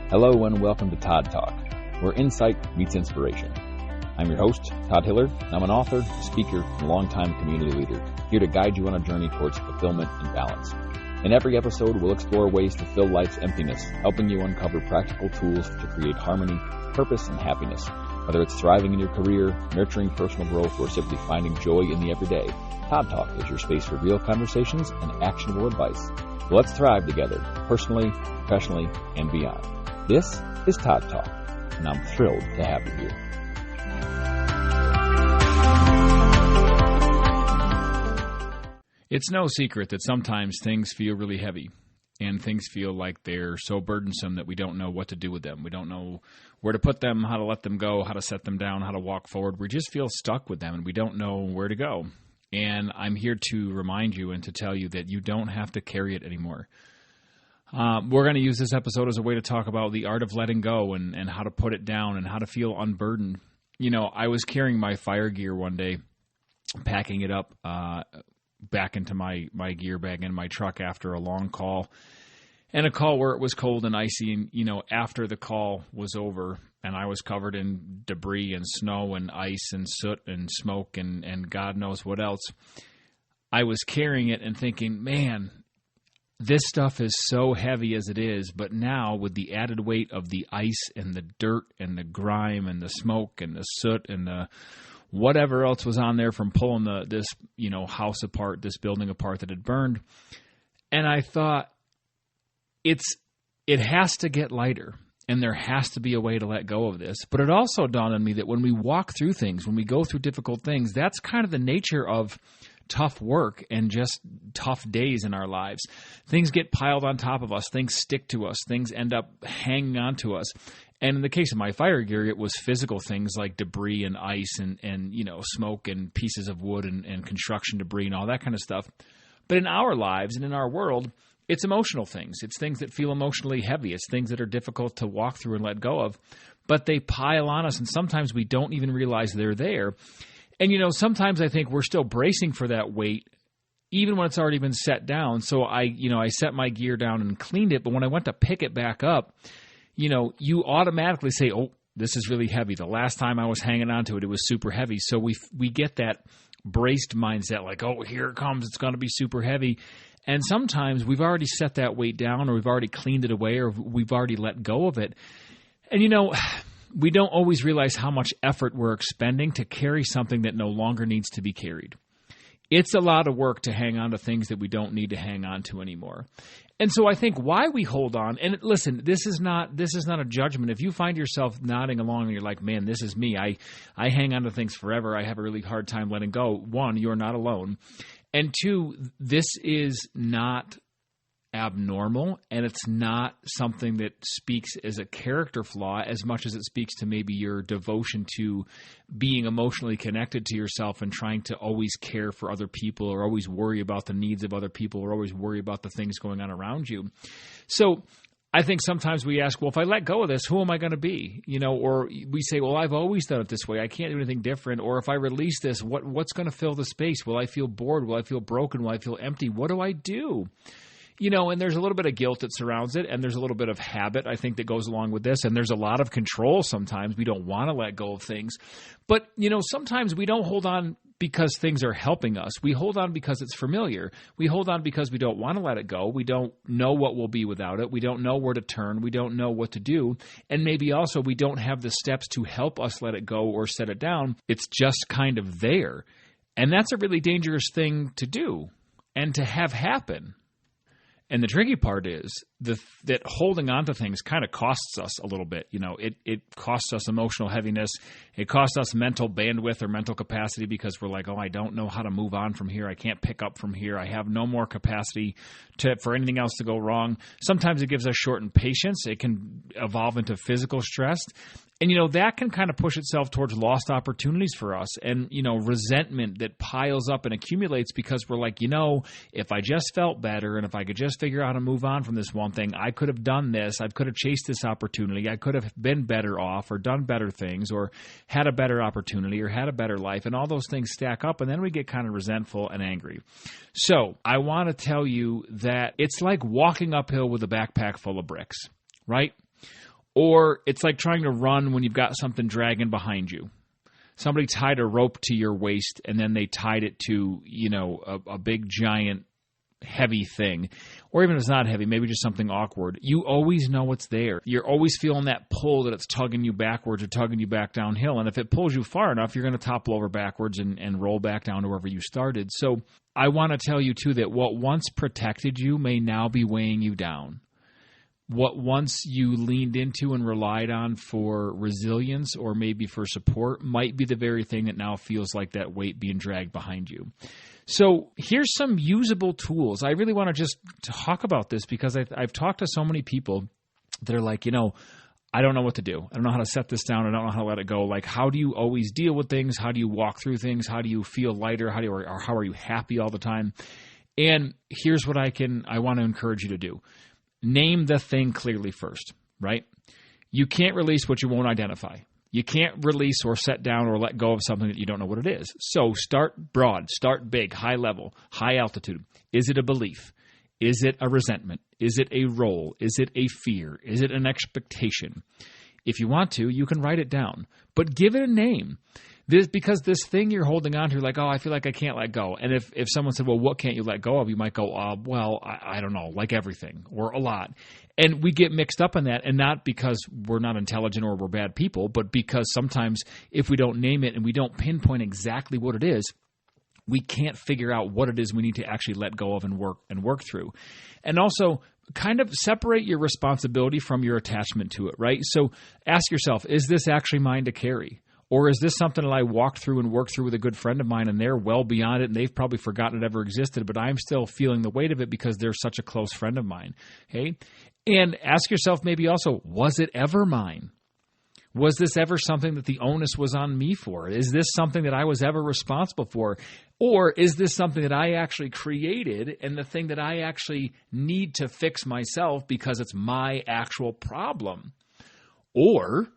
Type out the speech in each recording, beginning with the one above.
Hello and welcome to Todd Talk, where insight meets inspiration. I'm your host, Todd Hiller, and I'm an author, speaker, and longtime community leader, here to guide you on a journey towards fulfillment and balance. In every episode, we'll explore ways to fill life's emptiness, helping you uncover practical tools to create harmony, purpose, and happiness. Whether it's thriving in your career, nurturing personal growth, or simply finding joy in the everyday, Todd Talk is your space for real conversations and actionable advice. So let's thrive together, personally, professionally, and beyond. This is Todd Talk, and I'm thrilled to have you here. It's no secret that sometimes things feel really heavy, and things feel like they're so burdensome that we don't know what to do with them. We don't know where to put them, how to let them go, how to set them down, how to walk forward. We just feel stuck with them, and we don't know where to go. And I'm here to remind you and to tell you that you don't have to carry it anymore. We're going to use this episode as a way to talk about the art of letting go and how to put it down and how to feel unburdened. You know, I was carrying my fire gear one day, packing it up back into my gear bag in my truck after a long call, and a call where it was cold and icy. And, you know, after the call was over and I was covered in debris and snow and ice and soot and smoke and God knows what else, I was carrying it and thinking, man, this stuff is so heavy as it is, but now with the added weight of the ice and the dirt and the grime and the smoke and the soot and the whatever else was on there from pulling this house apart, this building apart that had burned, and I thought it has to get lighter, and there has to be a way to let go of this. But it also dawned on me that when we walk through things, when we go through difficult things, that's kind of the nature of tough work and just tough days in our lives. Things get piled on top of us. Things stick to us. Things end up hanging on to us. And in the case of my fire gear, it was physical things like debris and ice and smoke and pieces of wood and construction debris and all that kind of stuff. But in our lives and in our world, it's emotional things. It's things that feel emotionally heavy. It's things that are difficult to walk through and let go of. But they pile on us, and sometimes we don't even realize they're there. And, sometimes I think we're still bracing for that weight, even when it's already been set down. So I set my gear down and cleaned it. But when I went to pick it back up, you automatically say, oh, this is really heavy. The last time I was hanging on to it, it was super heavy. So we get that braced mindset like, oh, here it comes. It's going to be super heavy. And sometimes we've already set that weight down, or we've already cleaned it away, or we've already let go of it. And, we don't always realize how much effort we're expending to carry something that no longer needs to be carried. It's a lot of work to hang on to things that we don't need to hang on to anymore. And so I think why we hold on, and listen, this is not a judgment. If you find yourself nodding along and you're like, man, this is me. I hang on to things forever. I have a really hard time letting go. One, you're not alone. And two, this is not abnormal, and it's not something that speaks as a character flaw as much as it speaks to maybe your devotion to being emotionally connected to yourself and trying to always care for other people, or always worry about the needs of other people, or always worry about the things going on around you. So I think sometimes we ask, well, if I let go of this, who am I going to be? Or we say, well, I've always done it this way. I can't do anything different. Or if I release this, what's going to fill the space? Will I feel bored? Will I feel broken? Will I feel empty? What do I do? And there's a little bit of guilt that surrounds it, and there's a little bit of habit, I think, that goes along with this, and there's a lot of control sometimes. We don't want to let go of things. But, sometimes we don't hold on because things are helping us. We hold on because it's familiar. We hold on because we don't want to let it go. We don't know what we'll be without it. We don't know where to turn. We don't know what to do. And maybe also we don't have the steps to help us let it go or set it down. It's just kind of there. And that's a really dangerous thing to do and to have happen. And the tricky part is that holding on to things kind of costs us a little bit. It costs us emotional heaviness. It costs us mental bandwidth or mental capacity, because we're like, oh, I don't know how to move on from here. I can't pick up from here. I have no more capacity for anything else to go wrong. Sometimes it gives us shortened patience. It can evolve into physical stress. And, that can kind of push itself towards lost opportunities for us and, resentment that piles up and accumulates because we're like, if I just felt better and if I could just figure out how to move on from this one thing, I could have done this. I could have chased this opportunity. I could have been better off or done better things or had a better opportunity or had a better life. And all those things stack up, and then we get kind of resentful and angry. So I want to tell you that it's like walking uphill with a backpack full of bricks, right? Or it's like trying to run when you've got something dragging behind you. Somebody tied a rope to your waist and then they tied it to, a big giant heavy thing. Or even if it's not heavy, maybe just something awkward. You always know it's there. You're always feeling that pull that it's tugging you backwards or tugging you back downhill. And if it pulls you far enough, you're going to topple over backwards and roll back down to wherever you started. So I want to tell you, too, that what once protected you may now be weighing you down. What once you leaned into and relied on for resilience or maybe for support might be the very thing that now feels like that weight being dragged behind you. So here's some usable tools. I really want to just talk about this because I've talked to so many people that are like, I don't know what to do. I don't know how to set this down. I don't know how to let it go. Like, how do you always deal with things? How do you walk through things? How do you feel lighter? How are you happy all the time? And here's what I want to encourage you to do. Name the thing clearly first, right? You can't release what you won't identify. You can't release or set down or let go of something that you don't know what it is. So start broad, start big, high level, high altitude. Is it a belief? Is it a resentment? Is it a role? Is it a fear? Is it an expectation? If you want to, you can write it down, but give it a name. Because this thing you're holding on to, you're like, I feel like I can't let go. And if someone said, well, what can't you let go of? You might go, I don't know, like everything or a lot. And we get mixed up in that, and not because we're not intelligent or we're bad people, but because sometimes if we don't name it and we don't pinpoint exactly what it is, we can't figure out what it is we need to actually let go of and work through. And also, kind of separate your responsibility from your attachment to it, right? So ask yourself, is this actually mine to carry? Or is this something that I walked through and worked through with a good friend of mine and they're well beyond it and they've probably forgotten it ever existed, but I'm still feeling the weight of it because they're such a close friend of mine, okay? And ask yourself maybe also, was it ever mine? Was this ever something that the onus was on me for? Is this something that I was ever responsible for? Or is this something that I actually created and the thing that I actually need to fix myself because it's my actual problem? Or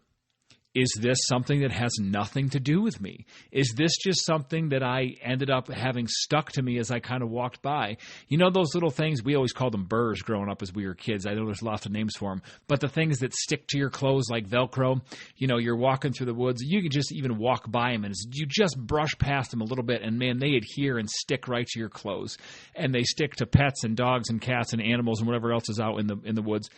is this something that has nothing to do with me? Is this just something that I ended up having stuck to me as I kind of walked by? You know those little things, we always called them burrs growing up as we were kids. I know there's lots of names for them. But the things that stick to your clothes like Velcro, you're walking through the woods. You can just even walk by them and you just brush past them a little bit and, man, they adhere and stick right to your clothes. And they stick to pets and dogs and cats and animals and whatever else is out in the woods.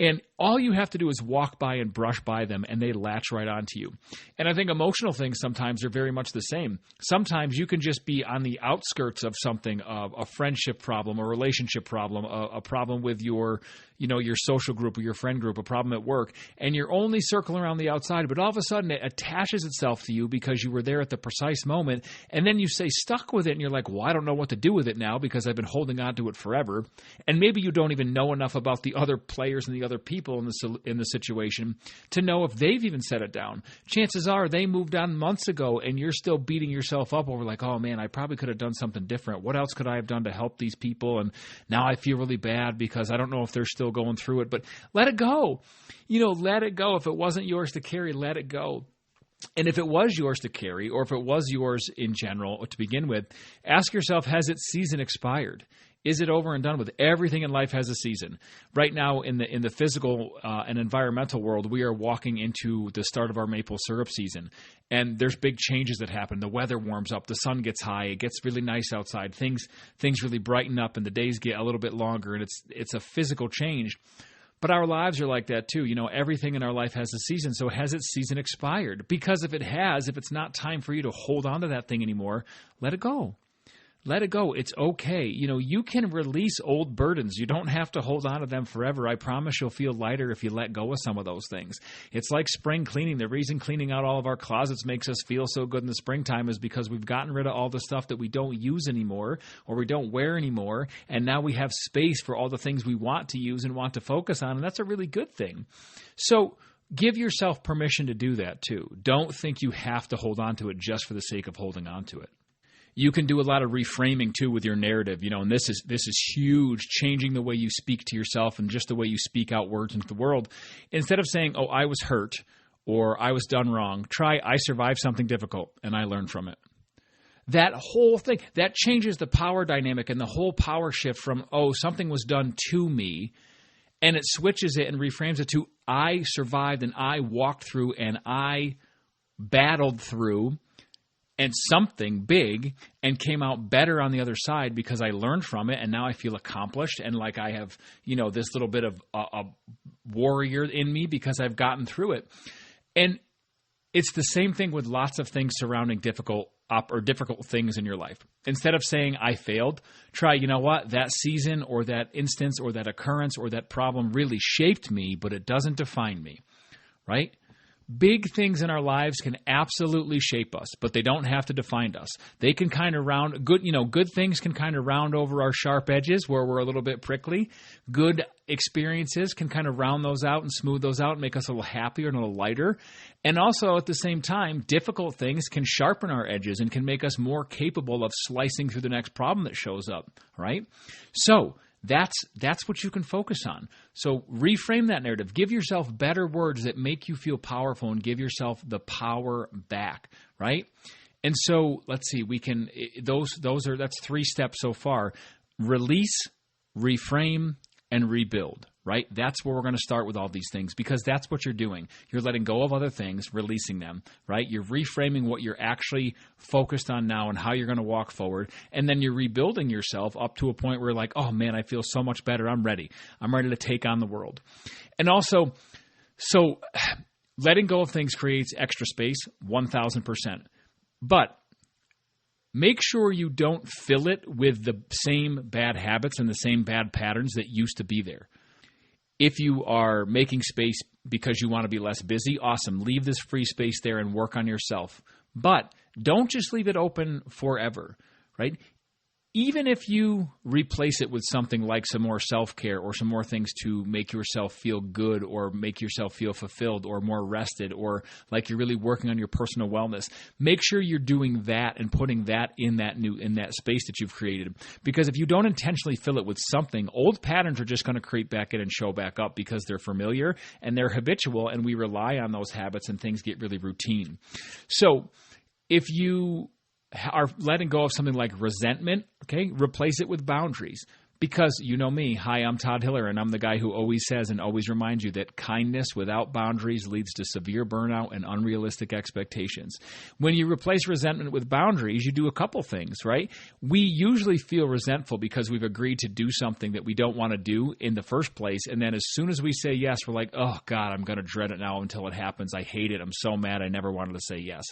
And all you have to do is walk by and brush by them, and they latch right onto you. And I think emotional things sometimes are very much the same. Sometimes you can just be on the outskirts of something, a friendship problem, a relationship problem, a problem with your social group or your friend group, a problem at work, and you're only circling around the outside, but all of a sudden it attaches itself to you because you were there at the precise moment, and then you stay stuck with it, and you're like, well, I don't know what to do with it now because I've been holding on to it forever. And maybe you don't even know enough about the other players and the other people in the situation to know if they've even set it down. Chances are they moved on months ago, and you're still beating yourself up over like, oh man, I probably could have done something different. What else could I have done to help these people? And now I feel really bad because I don't know if they're still going through it, but let it go. Let it go. If it wasn't yours to carry, let it go. And if it was yours to carry, or if it was yours in general to begin with, ask yourself, has its season expired? Is it over and done with? Everything in life has a season. Right now, in the physical and environmental world, we are walking into the start of our maple syrup season. And there's big changes that happen. The weather warms up. The sun gets high. It gets really nice outside. Things really brighten up, and the days get a little bit longer. And it's a physical change. But our lives are like that too. Everything in our life has a season. So has its season expired? Because if it's not time for you to hold on to that thing anymore, let it go. Let it go. It's okay. You can release old burdens. You don't have to hold on to them forever. I promise you'll feel lighter if you let go of some of those things. It's like spring cleaning. The reason cleaning out all of our closets makes us feel so good in the springtime is because we've gotten rid of all the stuff that we don't use anymore or we don't wear anymore. And now we have space for all the things we want to use and want to focus on. And that's a really good thing. So give yourself permission to do that too. Don't think you have to hold on to it just for the sake of holding on to it. You can do a lot of reframing too with your narrative, and this is huge, changing the way you speak to yourself and just the way you speak out words into the world. Instead of saying, oh, I was hurt or I was done wrong, try I survived something difficult and I learned from it. That whole thing, that changes the power dynamic and the whole power shift from, oh, something was done to me, And it switches it and reframes it to I survived and I walked through and I battled through and something big and came out better on the other side because I learned from it, and now I feel accomplished and like I have, this little bit of a warrior in me because I've gotten through it. And it's the same thing with lots of things surrounding difficult things in your life. Instead of saying I failed, try, that season or that instance or that occurrence or that problem really shaped me, but it doesn't define me, right? Big things in our lives can absolutely shape us, but they don't have to define us. They can kind of good things can kind of round over our sharp edges where we're a little bit prickly. Good experiences can kind of round those out and smooth those out and make us a little happier and a little lighter. And also at the same time, difficult things can sharpen our edges and can make us more capable of slicing through the next problem that shows up, right? So that's what you can focus on. So reframe that narrative. Give yourself better words that make you feel powerful and give yourself the power back, right? And so let's see, that's 3 steps so far. Release, reframe, and rebuild, right? That's where we're going to start with all these things because that's what you're doing. You're letting go of other things, releasing them, right? You're reframing what you're actually focused on now and how you're going to walk forward. And then you're rebuilding yourself up to a point where you're like, oh man, I feel so much better. I'm ready. I'm ready to take on the world. And also, so letting go of things creates extra space, 1,000%. But make sure you don't fill it with the same bad habits and the same bad patterns that used to be there. If you are making space because you want to be less busy, awesome. Leave this free space there and work on yourself. But don't just leave it open forever, right? Even if you replace it with something like some more self-care or some more things to make yourself feel good or make yourself feel fulfilled or more rested or like you're really working on your personal wellness, make sure you're doing that and putting that in that space that you've created. Because if you don't intentionally fill it with something, old patterns are just going to creep back in and show back up because they're familiar and they're habitual and we rely on those habits and things get really routine. So if you are letting go of something like resentment, okay, replace it with boundaries. Because you know me, hi, I'm Todd Hiller, and I'm the guy who always says and always reminds you that kindness without boundaries leads to severe burnout and unrealistic expectations. When you replace resentment with boundaries, you do a couple things, right? We usually feel resentful because we've agreed to do something that we don't want to do in the first place, and then as soon as we say yes, we're like, oh, God, I'm going to dread it now until it happens. I hate it. I'm so mad. I never wanted to say yes.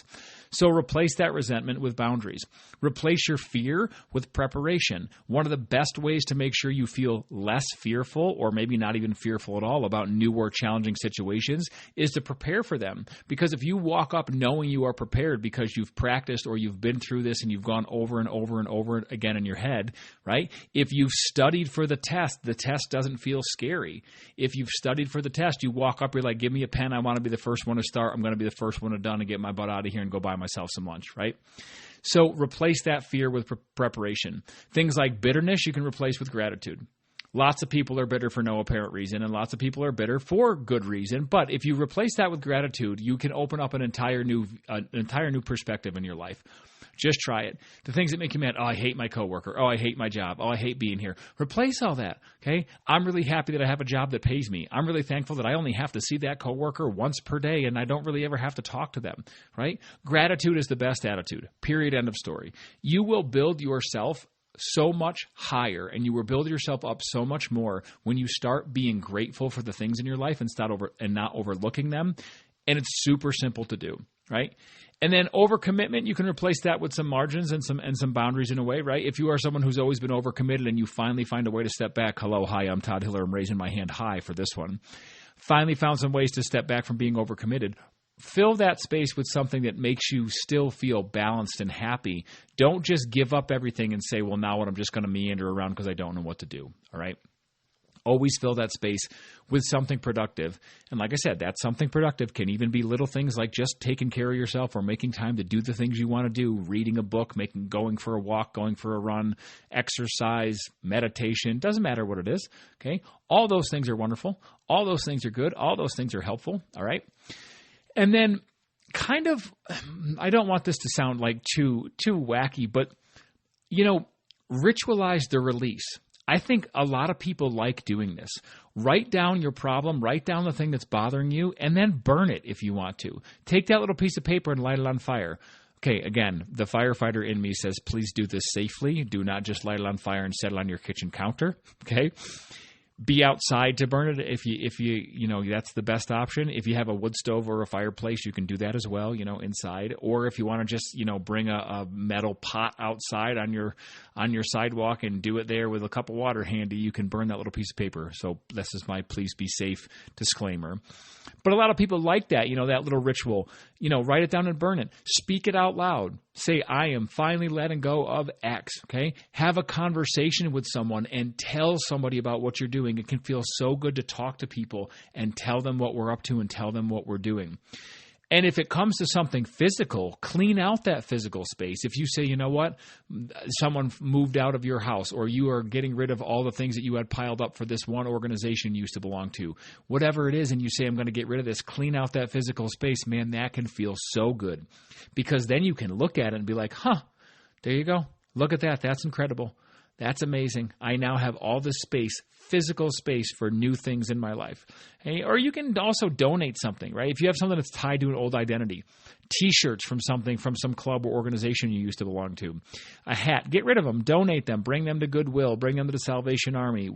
So replace that resentment with boundaries. Replace your fear with preparation. One of the best ways to make sure you feel less fearful or maybe not even fearful at all about new or challenging situations is to prepare for them. Because if you walk up knowing you are prepared because you've practiced or you've been through this and you've gone over and over and over again in your head, right? If you've studied for the test doesn't feel scary. If you've studied for the test, you walk up, you're like, give me a pen. I want to be the first one to start. I'm going to be the first one to done and get my butt out of here and go buy myself some lunch, right? So replace that fear with preparation. Things like bitterness you can replace with gratitude. Lots of people are bitter for no apparent reason, and lots of people are bitter for good reason. But if you replace that with gratitude, you can open up an entire new perspective in your life. Just try it. The things that make you mad, oh, I hate my coworker. Oh, I hate my job. Oh, I hate being here. Replace all that, okay? I'm really happy that I have a job that pays me. I'm really thankful that I only have to see that coworker once per day and I don't really ever have to talk to them, right? Gratitude is the best attitude, period, end of story. You will build yourself so much higher and you will build yourself up so much more when you start being grateful for the things in your life and not overlooking them. And it's super simple to do, right? And then overcommitment, you can replace that with some margins and some boundaries in a way, right? If you are someone who's always been overcommitted and you finally find a way to step back, hello, hi, I'm Todd Hiller. I'm raising my hand high for this one. Finally found some ways to step back from being overcommitted. Fill that space with something that makes you still feel balanced and happy. Don't just give up everything and say, well, now what, I'm just going to meander around because I don't know what to do, all right? Always fill that space with something productive. And like I said, that something productive can even be little things like just taking care of yourself or making time to do the things you want to do, reading a book, going for a walk, going for a run, exercise, meditation. Doesn't matter what it is, okay? All those things are wonderful. All those things are good. All those things are helpful, all right? And then kind of, I don't want this to sound like too wacky, but, ritualize the release. I think a lot of people like doing this. Write down your problem, write down the thing that's bothering you, and then burn it if you want to. Take that little piece of paper and light it on fire. Okay, again, the firefighter in me says, please do this safely. Do not just light it on fire and set it on your kitchen counter, okay? Be outside to burn it if you that's the best option. If you have a wood stove or a fireplace, you can do that as well, inside. Or if you want to just, bring a metal pot outside on your sidewalk and do it there with a cup of water handy, you can burn that little piece of paper. So this is my please be safe disclaimer. But a lot of people like that, that little ritual. Write it down and burn it. Speak it out loud. Say, I am finally letting go of X, okay? Have a conversation with someone and tell somebody about what you're doing. It can feel so good to talk to people and tell them what we're up to and tell them what we're doing. And if it comes to something physical, clean out that physical space. If you say, you know what, someone moved out of your house, or you are getting rid of all the things that you had piled up for this one organization you used to belong to, whatever it is, and you say, I'm going to get rid of this, clean out that physical space, man, that can feel so good. Because then you can look at it and be like, there you go. Look at that. That's incredible. That's amazing. I now have all this space, physical space for new things in my life. Hey, or you can also donate something, right? If you have something that's tied to an old identity, T-shirts from some club or organization you used to belong to, a hat, get rid of them, donate them, bring them to Goodwill, bring them to the Salvation Army,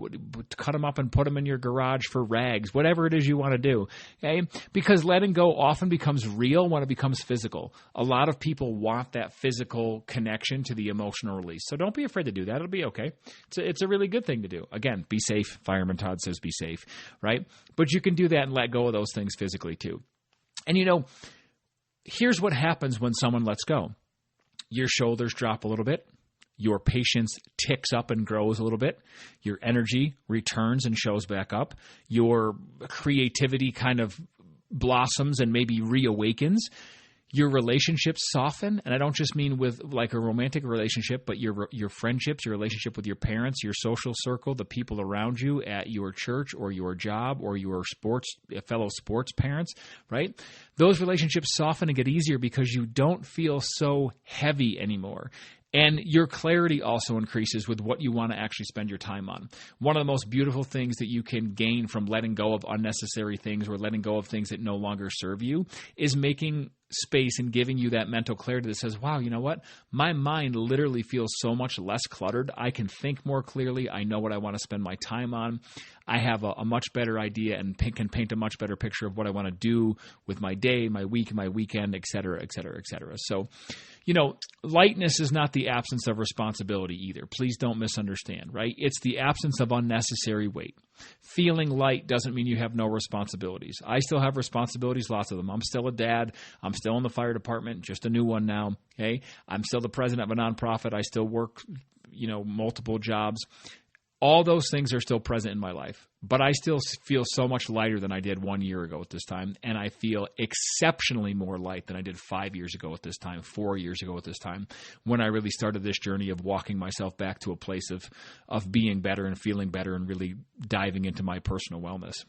cut them up and put them in your garage for rags, whatever it is you want to do. Okay? Because letting go often becomes real when it becomes physical. A lot of people want that physical connection to the emotional release. So don't be afraid to do that. It'll be okay. It's a really good thing to do. Again, be safe. Fireman Todd says be safe, right? But you can do that and let go of those things physically too. And here's what happens when someone lets go. Your shoulders drop a little bit. Your patience ticks up and grows a little bit. Your energy returns and shows back up. Your creativity kind of blossoms and maybe reawakens. Your relationships soften, and I don't just mean with like a romantic relationship, but your friendships, your relationship with your parents, your social circle, the people around you at your church or your job or your fellow sports parents, right? Those relationships soften and get easier because you don't feel so heavy anymore. And your clarity also increases with what you want to actually spend your time on. One of the most beautiful things that you can gain from letting go of unnecessary things or letting go of things that no longer serve you is making space and giving you that mental clarity that says, wow, you know what? My mind literally feels so much less cluttered. I can think more clearly. I know what I want to spend my time on. I have a much better idea and can paint a much better picture of what I want to do with my day, my week, my weekend, et cetera, et cetera, et cetera. So, lightness is not the absence of responsibility either. Please don't misunderstand, right? It's the absence of unnecessary weight. Feeling light doesn't mean you have no responsibilities. I still have responsibilities, lots of them. I'm still a dad. I'm still in the fire department, just a new one now. Okay, I'm still the president of a nonprofit. I still work, multiple jobs. All those things are still present in my life, but I still feel so much lighter than I did 1 year ago at this time, and I feel exceptionally more light than I did 5 years ago at this time, 4 years ago at this time, when I really started this journey of walking myself back to a place of being better and feeling better and really diving into my personal wellness.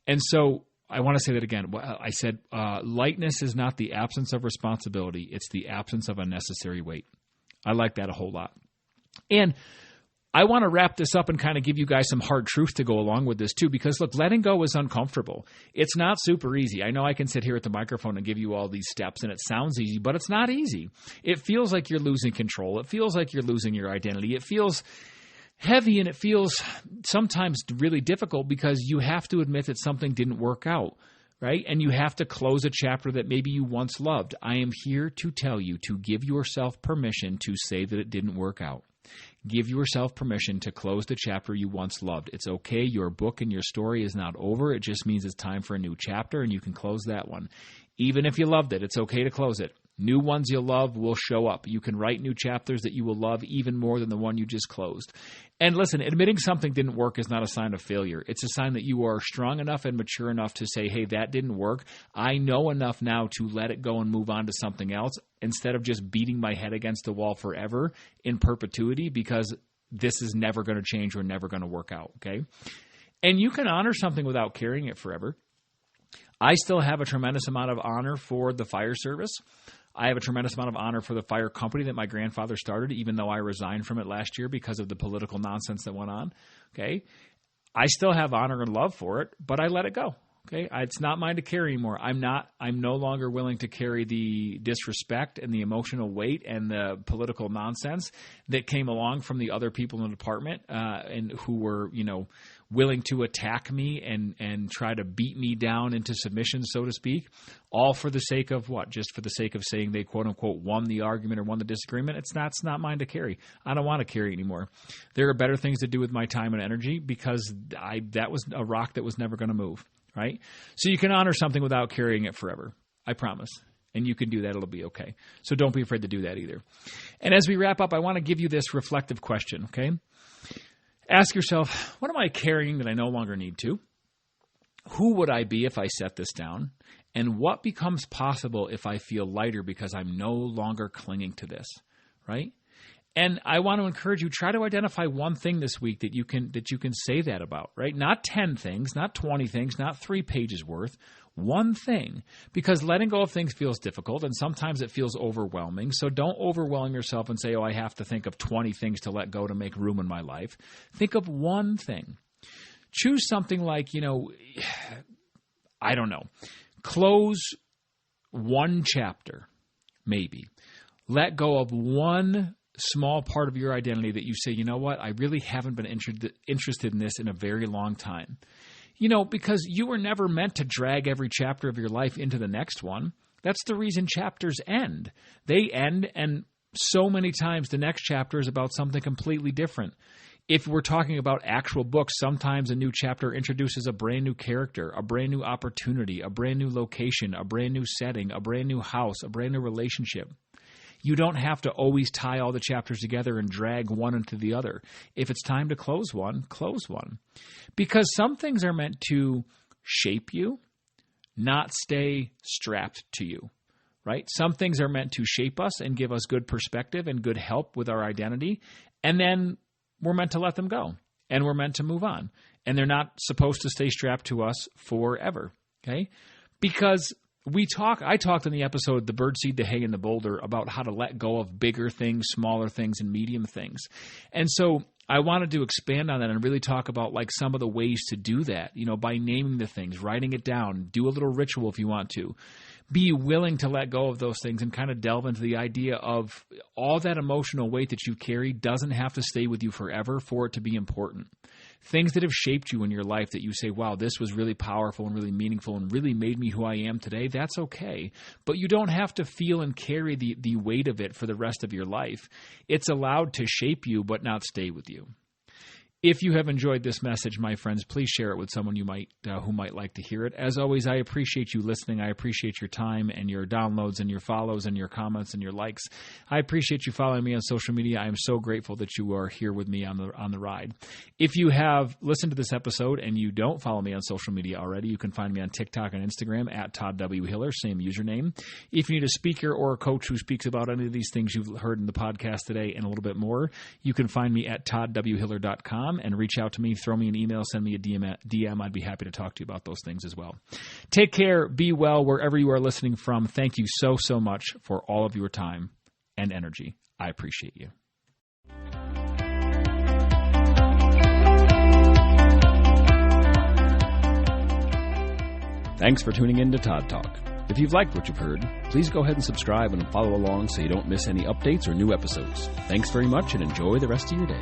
And so I want to say that again. I said lightness is not the absence of responsibility. It's the absence of unnecessary weight. I like that a whole lot. And I want to wrap this up and kind of give you guys some hard truth to go along with this too, because look, letting go is uncomfortable. It's not super easy. I know I can sit here at the microphone and give you all these steps and it sounds easy, but it's not easy. It feels like you're losing control. It feels like you're losing your identity. It feels heavy and it feels sometimes really difficult because you have to admit that something didn't work out, right? And you have to close a chapter that maybe you once loved. I am here to tell you to give yourself permission to say that it didn't work out. Give yourself permission to close the chapter you once loved. It's okay. Your book and your story is not over. It just means it's time for a new chapter, and you can close that one. Even if you loved it, it's okay to close it. New ones you'll love will show up. You can write new chapters that you will love even more than the one you just closed. And listen, admitting something didn't work is not a sign of failure. It's a sign that you are strong enough and mature enough to say, hey, that didn't work. I know enough now to let it go and move on to something else instead of just beating my head against the wall forever in perpetuity because this is never going to change or never going to work out, okay? And you can honor something without carrying it forever. I still have a tremendous amount of honor for the fire service. I have a tremendous amount of honor for the fire company that my grandfather started, even though I resigned from it last year because of the political nonsense that went on. Okay. I still have honor and love for it, but I let it go. Okay. It's not mine to carry anymore. I'm no longer willing to carry the disrespect and the emotional weight and the political nonsense that came along from the other people in the department, and who were, willing to attack me and try to beat me down into submission, so to speak, all for the sake of what? Just for the sake of saying they quote unquote won the argument or won the disagreement. It's not mine to carry. I don't want to carry anymore. There are better things to do with my time and energy because that was a rock that was never going to move. Right? So you can honor something without carrying it forever. I promise. And you can do that. It'll be okay. So don't be afraid to do that either. And as we wrap up, I want to give you this reflective question, okay? Ask yourself, what am I carrying that I no longer need to? Who would I be if I set this down? And what becomes possible if I feel lighter because I'm no longer clinging to this, right? And I want to encourage you, try to identify one thing this week that you can say that about, right? Not 10 things, not 20 things, not 3 pages worth, one thing. Because letting go of things feels difficult, and sometimes it feels overwhelming. So don't overwhelm yourself and say, I have to think of 20 things to let go to make room in my life. Think of one thing. Choose something like, I don't know, close one chapter, maybe. Let go of one small part of your identity that you say, you know what, I really haven't been interested in this in a very long time. Because you were never meant to drag every chapter of your life into the next one. That's the reason chapters end. They end, and so many times the next chapter is about something completely different. If we're talking about actual books, sometimes a new chapter introduces a brand new character, a brand new opportunity, a brand new location, a brand new setting, a brand new house, a brand new relationship. You don't have to always tie all the chapters together and drag one into the other. If it's time to close one, close one. Because some things are meant to shape you, not stay strapped to you, right? Some things are meant to shape us and give us good perspective and good help with our identity, and then we're meant to let them go, and we're meant to move on. And they're not supposed to stay strapped to us forever, okay? Because I talked in the episode, The Birdseed, the Hay, and the Boulder, about how to let go of bigger things, smaller things, and medium things. And so I wanted to expand on that and really talk about like some of the ways to do that, by naming the things, writing it down, do a little ritual if you want to. Be willing to let go of those things and kind of delve into the idea of all that emotional weight that you carry doesn't have to stay with you forever for it to be important. Things that have shaped you in your life that you say, wow, this was really powerful and really meaningful and really made me who I am today, that's okay. But you don't have to feel and carry the weight of it for the rest of your life. It's allowed to shape you but not stay with you. If you have enjoyed this message, my friends, please share it with someone who might like to hear it. As always, I appreciate you listening. I appreciate your time and your downloads and your follows and your comments and your likes. I appreciate you following me on social media. I am so grateful that you are here with me on the ride. If you have listened to this episode and you don't follow me on social media already, you can find me on TikTok and Instagram at Todd W. Hiller, same username. If you need a speaker or a coach who speaks about any of these things you've heard in the podcast today and a little bit more, you can find me at toddwhiller.com. And reach out to me, throw me an email, send me a DM. I'd be happy to talk to you about those things as well. Take care, be well, wherever you are listening from. Thank you so, so much for all of your time and energy. I appreciate you. Thanks for tuning in to Todd Talk. If you've liked what you've heard, please go ahead and subscribe and follow along so you don't miss any updates or new episodes. Thanks very much and enjoy the rest of your day.